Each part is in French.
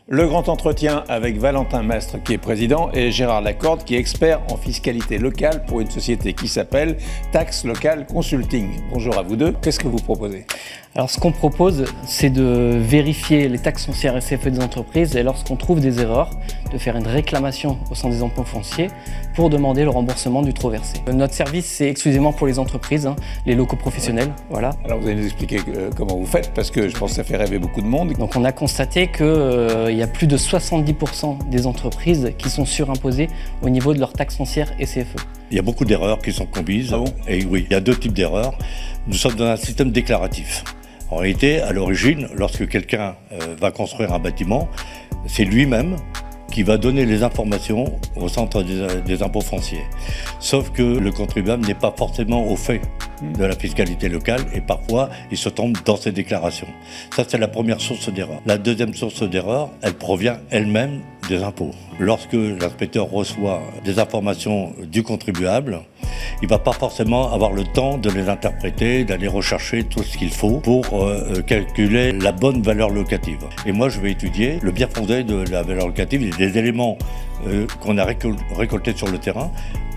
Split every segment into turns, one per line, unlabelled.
Le grand entretien avec Valentin Mastre qui est président et Gérard Lacorde qui est expert en fiscalité locale pour une société qui s'appelle Tax Local Consulting. Bonjour à vous deux. Qu'est-ce que vous proposez ?
Alors ce qu'on propose, c'est de vérifier les taxes foncières et CFE des entreprises et lorsqu'on trouve des erreurs, de faire une réclamation au sein des impôts fonciers pour demander le remboursement du trop versé. Notre service, c'est exclusivement pour les entreprises, les locaux professionnels, voilà.
Alors vous allez nous expliquer comment vous faites parce que je pense que ça fait rêver beaucoup de monde.
Donc on a constaté qu'il y a plus de 70% des entreprises qui sont surimposées au niveau de leurs taxes foncières et CFE.
Il y a beaucoup d'erreurs qui sont commises.
Ah bon ?
Et oui, il y a deux types d'erreurs. Nous sommes dans un système déclaratif. En réalité, à l'origine, lorsque quelqu'un va construire un bâtiment, c'est lui-même qui va donner les informations au centre des impôts fonciers. Sauf que le contribuable n'est pas forcément au fait de la fiscalité locale et parfois il se trompe dans ses déclarations. Ça, c'est la première source d'erreur. La deuxième source d'erreur, elle provient elle-même des impôts. Lorsque l'inspecteur reçoit des informations du contribuable, il ne va pas forcément avoir le temps de les interpréter, d'aller rechercher tout ce qu'il faut pour calculer la bonne valeur locative. Et moi, je vais étudier le bien fondé de la valeur locative et des éléments qu'on a récoltés sur le terrain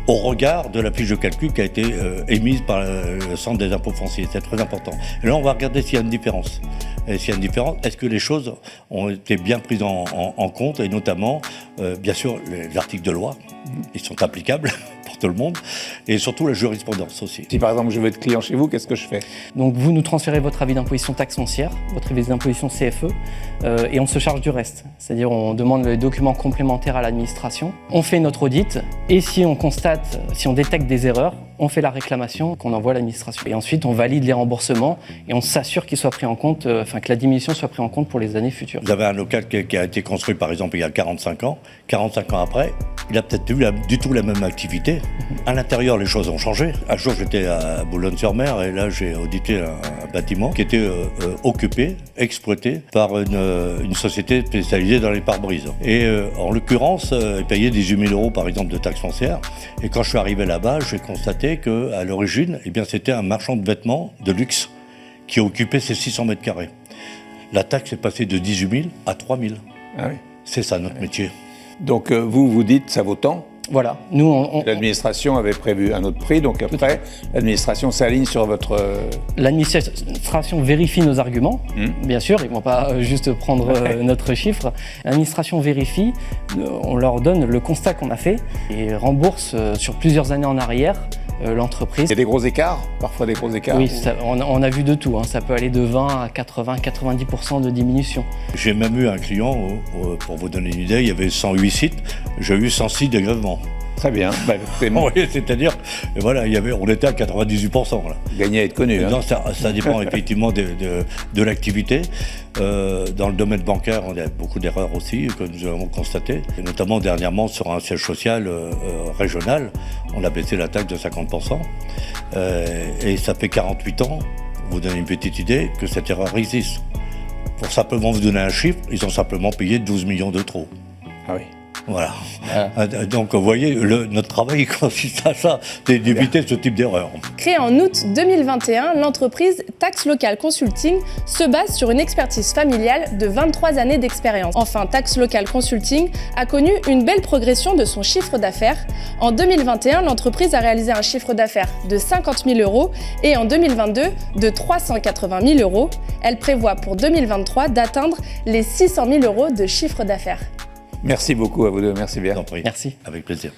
au regard de la fiche de calcul qui a été émise par le centre des impôts fonciers. C'est très important. Et là, on va regarder s'il y a une différence. Et s'il y a une différence, est-ce que les choses ont été bien prises en compte, et notamment, bien sûr, les articles de loi, ils sont applicables pour tout le monde, et surtout la jurisprudence aussi.
Si par exemple je veux être client chez vous, qu'est-ce que je fais ?
Donc vous nous transférez votre avis d'imposition taxe foncière, votre avis d'imposition CFE, et on se charge du reste. C'est-à-dire on demande les documents complémentaires à l'administration, on fait notre audit, et si on constate, si on détecte des erreurs, on fait la réclamation qu'on envoie à l'administration. Et ensuite, on valide les remboursements et on s'assure qu'ils soient pris en compte, que la diminution soit prise en compte pour les années futures.
Vous avez un local qui a été construit, par exemple, il y a 45 ans. 45 ans après, il a peut-être eu du tout la même activité. À l'intérieur, les choses ont changé. Un jour, j'étais à Boulogne-sur-Mer et là, j'ai audité un bâtiment qui était occupé, exploité par une société spécialisée dans les pare-brises. Et en l'occurrence, il payait 18 000 € par exemple de taxes foncières. Et quand je suis arrivé là-bas, j'ai constaté qu'à l'origine, c'était un marchand de vêtements de luxe qui occupait ces 600 mètres carrés. La taxe est passée de 18 000 à 3 000.
Ah oui.
C'est ça notre métier.
Donc vous dites ça vaut tant ?
Voilà. Nous,
L'administration avait prévu un autre prix, donc après, l'administration s'aligne sur votre...
L'administration vérifie nos arguments, bien sûr, ils ne vont pas juste prendre notre chiffre. L'administration vérifie, on leur donne le constat qu'on a fait et rembourse sur plusieurs années en arrière l'entreprise.
Il y a des gros écarts, parfois des gros écarts.
Oui, on a vu de tout, ça peut aller de 20 à 80-90% de diminution.
J'ai même eu un client, pour vous donner une idée, il y avait 108 sites, j'ai eu 106 dégrèvements.
Très bien.
Oui, c'est-à-dire, voilà, on était à 98%. Là.
Gagner à être connu.
Non, ça dépend effectivement de l'activité. Dans le domaine bancaire, on a beaucoup d'erreurs aussi, que nous avons constatées. Et notamment dernièrement, sur un siège social régional, on a baissé la taxe de 50%. Et ça fait 48 ans, pour vous donner une petite idée, que cette erreur existe. Pour simplement vous donner un chiffre, ils ont simplement payé 12 millions de trop.
Ah oui.
Voilà. Donc vous voyez, notre travail consiste à ça, c'est d'éviter ce type d'erreur.
Créée en août 2021, l'entreprise Tax Local Consulting se base sur une expertise familiale de 23 années d'expérience. Enfin, Tax Local Consulting a connu une belle progression de son chiffre d'affaires. En 2021, l'entreprise a réalisé un chiffre d'affaires de 50 000 € et en 2022 de 380 000 €. Elle prévoit pour 2023 d'atteindre les 600 000 € de chiffre d'affaires.
Merci beaucoup à vous deux, merci bien.
Je vous en prie.
Merci.
Avec plaisir.